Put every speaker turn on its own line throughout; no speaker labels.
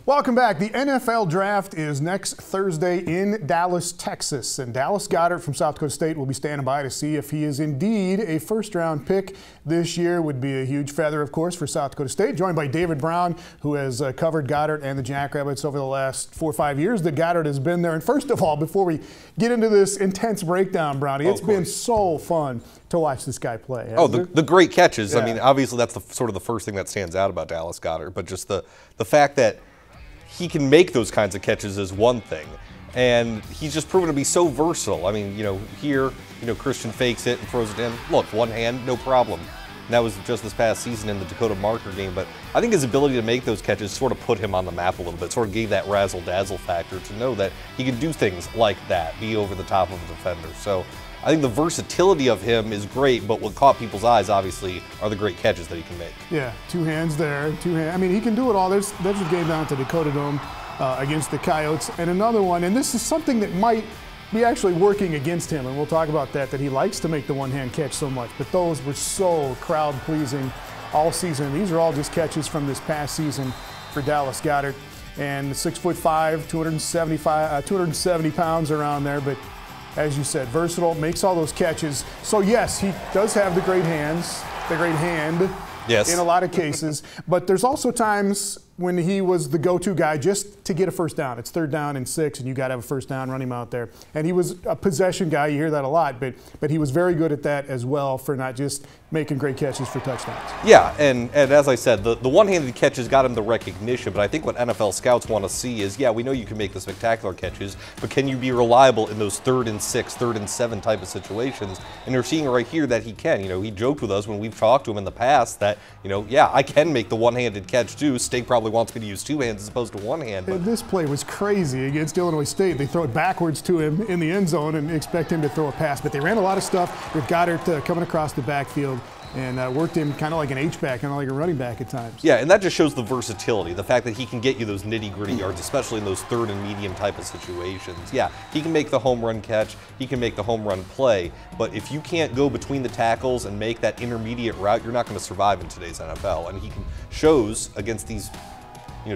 Welcome back. The NFL Draft is next Thursday in Dallas, Texas. And Dallas Goedert from South Dakota State will be standing by to see if he is indeed a first-round pick this year. Would be a huge feather, of course, for South Dakota State. Joined by David Brown, who has covered Goedert and the Jackrabbits over the last 4 or 5 years that Goedert has been there. And first of all, before we get into this intense breakdown, Brownie, it's been so fun to watch this guy play.
The great catches.
Yeah.
I mean, obviously that's sort of the first thing that stands out about Dallas Goedert, but just the fact that he can make those kinds of catches is one thing. And he's just proven to be so versatile. I mean, here, Christian fakes it and throws it in. Look, one hand, no problem. And that was just this past season in the Dakota Marker game. But I think his ability to make those catches sort of put him on the map a little bit, sort of gave that razzle-dazzle factor to know that he can do things like that, be over the top of a defender. So I think the versatility of him is great, but what caught people's eyes, obviously, are the great catches that he can make.
Yeah, two hands there, two hands. I mean, he can do it all. There's a game down at the Dakota Dome against the Coyotes, and another one, and this is something that might be actually working against him, and we'll talk about that he likes to make the one-hand catch so much, but those were so crowd-pleasing all season. These are all just catches from this past season for Dallas Goedert, and 6'5", 270 pounds around there, but as you said, versatile, makes all those catches. So yes, he does have the great hands, the great hand in a lot of cases, but there's also times when he was the go-to guy just to get a first down. It's 3rd down and 6, and you got to have a first down, run him out there. And he was a possession guy, you hear that a lot, but he was very good at that as well for not just making great catches for touchdowns.
Yeah, and as I said, the one-handed catches got him the recognition, but I think what NFL scouts want to see is, yeah, we know you can make the spectacular catches, but can you be reliable in those 3rd and 6, 3rd and 7 type of situations? And you're seeing right here that he can. He joked with us when we've talked to him in the past that, yeah, I can make the one-handed catch too. State probably wants me to use 2 hands as opposed to 1 hand.
But this play was crazy against Illinois State. They throw it backwards to him in the end zone and expect him to throw a pass. But they ran a lot of stuff with Goedert coming across the backfield and worked him kind of like an H-back, kind of like a running back at times.
Yeah, and that just shows the versatility, the fact that he can get you those nitty-gritty yards, especially in those 3rd and medium type of situations. Yeah, he can make the home run catch, he can make the home run play, but if you can't go between the tackles and make that intermediate route, you're not going to survive in today's NFL. And he shows against these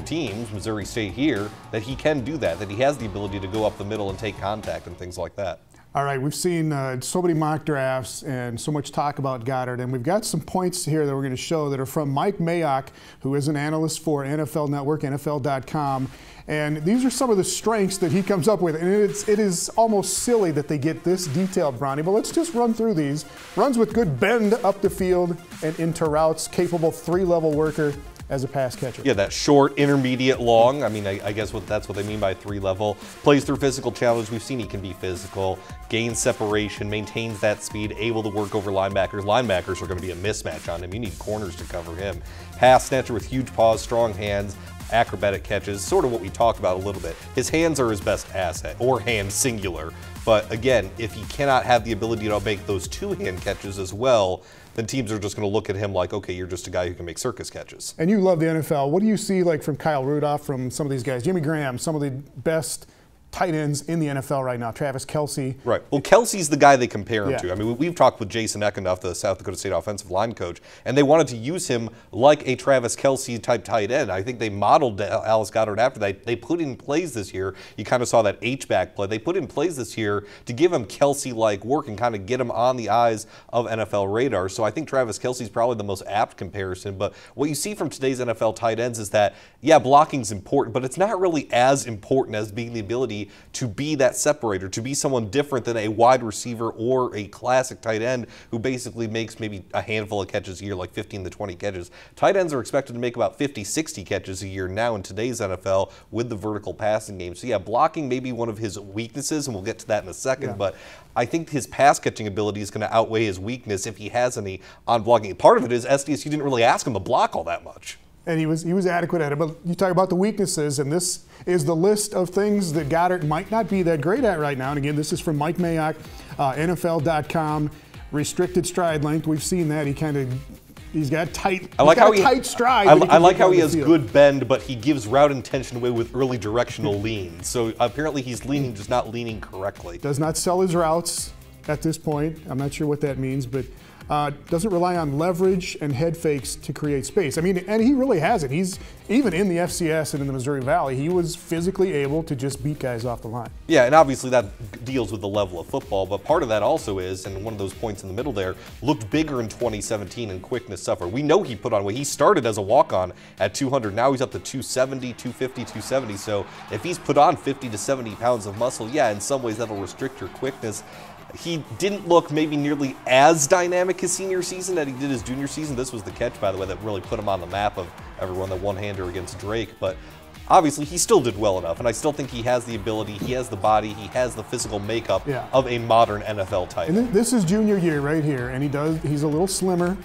teams, Missouri State here, that he can do that he has the ability to go up the middle and take contact and things like that.
All right, we've seen so many mock drafts and so much talk about Goedert, and we've got some points here that we're going to show that are from Mike Mayock, who is an analyst for NFL Network, NFL.com, and these are some of the strengths that he comes up with, and it is almost silly that they get this detailed, Brownie, but let's just run through these. Runs with good bend up the field and into routes, capable 3-level worker as a pass catcher.
Yeah, that short, intermediate, long. I mean, I guess that's what they mean by 3-level. Plays through physical challenge. We've seen he can be physical, gains separation, maintains that speed, able to work over linebackers. Linebackers are going to be a mismatch on him. You need corners to cover him. Pass snatcher with huge paws, strong hands, acrobatic catches, sort of what we talked about a little bit. His hands are his best asset, or hands singular. But again, if he cannot have the ability to make those 2-hand catches as well, then teams are just going to look at him like, okay, you're just a guy who can make circus catches.
And you love the NFL. What do you see like from Kyle Rudolph, from some of these guys? Jimmy Graham, some of the best tight ends in the NFL right now. Travis Kelce.
Right. Well, Kelsey's the guy they compare him to. I mean, we've talked with Jason Eckenduff, the South Dakota State offensive line coach, and they wanted to use him like a Travis Kelce type tight end. I think they modeled Dallas Goedert after that. They put in plays this year. You kind of saw that H-back play. They put in plays this year to give him Kelce-like work and kind of get him on the eyes of NFL radar. So I think Travis Kelce's probably the most apt comparison. But what you see from today's NFL tight ends is that, yeah, blocking's important, but it's not really as important as being the ability to be that separator, to be someone different than a wide receiver or a classic tight end who basically makes maybe a handful of catches a year, like 15 to 20 catches. Tight ends are expected to make about 50, 60 catches a year now in today's NFL with the vertical passing game. So yeah, blocking may be one of his weaknesses, and we'll get to that in a second, but I think his pass catching ability is going to outweigh his weakness if he has any on blocking. Part of it is SDSU didn't really ask him to block all that much.
And he was adequate at it. But you talk about the weaknesses, and this is the list of things that Goedert might not be that great at right now. And again, this is from Mike Mayock, NFL.com. Restricted stride length. We've seen that. He's got tight.
I like how
tight stride.
I like how he has good bend, but he gives route intention away with early directional lean. So apparently he's leaning, just not leaning correctly.
Does not sell his routes at this point. I'm not sure what that means, but doesn't rely on leverage and head fakes to create space. I mean, and he really hasn't. He's, even in the FCS and in the Missouri Valley, he was physically able to just beat guys off the line.
Yeah, and obviously that deals with the level of football, but part of that also is, and one of those points in the middle there, looked bigger in 2017 and quickness suffered. We know he put on weight. He started as a walk-on at 200. Now he's up to 270, 250, 270. So if he's put on 50 to 70 pounds of muscle, yeah, in some ways that'll restrict your quickness. He didn't look maybe nearly as dynamic his senior season that he did his junior season. This was the catch, by the way, that really put him on the map of everyone, the one-hander against Drake. But obviously, he still did well enough, and I still think he has the ability, he has the body, he has the physical makeup of a modern NFL tight end.
And this is junior year right here, and he's a little slimmer,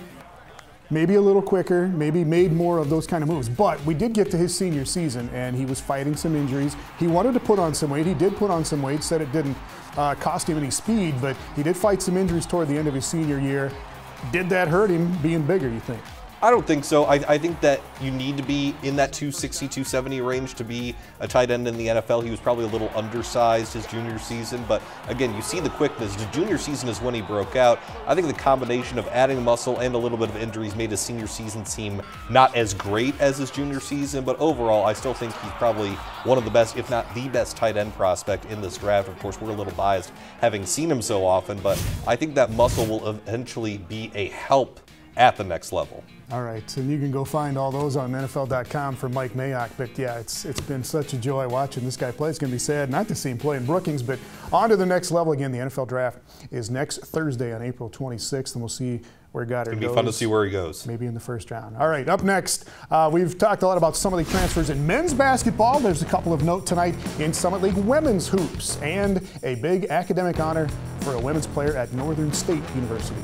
maybe a little quicker, maybe made more of those kind of moves. But we did get to his senior season, and he was fighting some injuries. He wanted to put on some weight. He did put on some weight, said it didn't cost him any speed, but he did fight some injuries toward the end of his senior year. Did that hurt him being bigger, you think?
I don't think so. I think that you need to be in that 260, 270 range to be a tight end in the NFL. He was probably a little undersized his junior season, but again, you see the quickness. The junior season is when he broke out. I think the combination of adding muscle and a little bit of injuries made his senior season seem not as great as his junior season, but overall, I still think he's probably one of the best, if not the best tight end prospect in this draft. Of course, we're a little biased having seen him so often, but I think that muscle will eventually be a help at the next level.
All right, and you can go find all those on NFL.com for Mike Mayock. But yeah, it's been such a joy watching this guy play. It's going to be sad not to see him play in Brookings, but on to the next level again. The NFL Draft is next Thursday on April 26th, and we'll see where Goddard goes.
It'll be fun to see where he goes.
Maybe in the first round. All right, up next, we've talked a lot about Summit League transfers in men's basketball. There's a couple of note tonight in Summit League women's hoops, and a big academic honor for a women's player at Northern State University.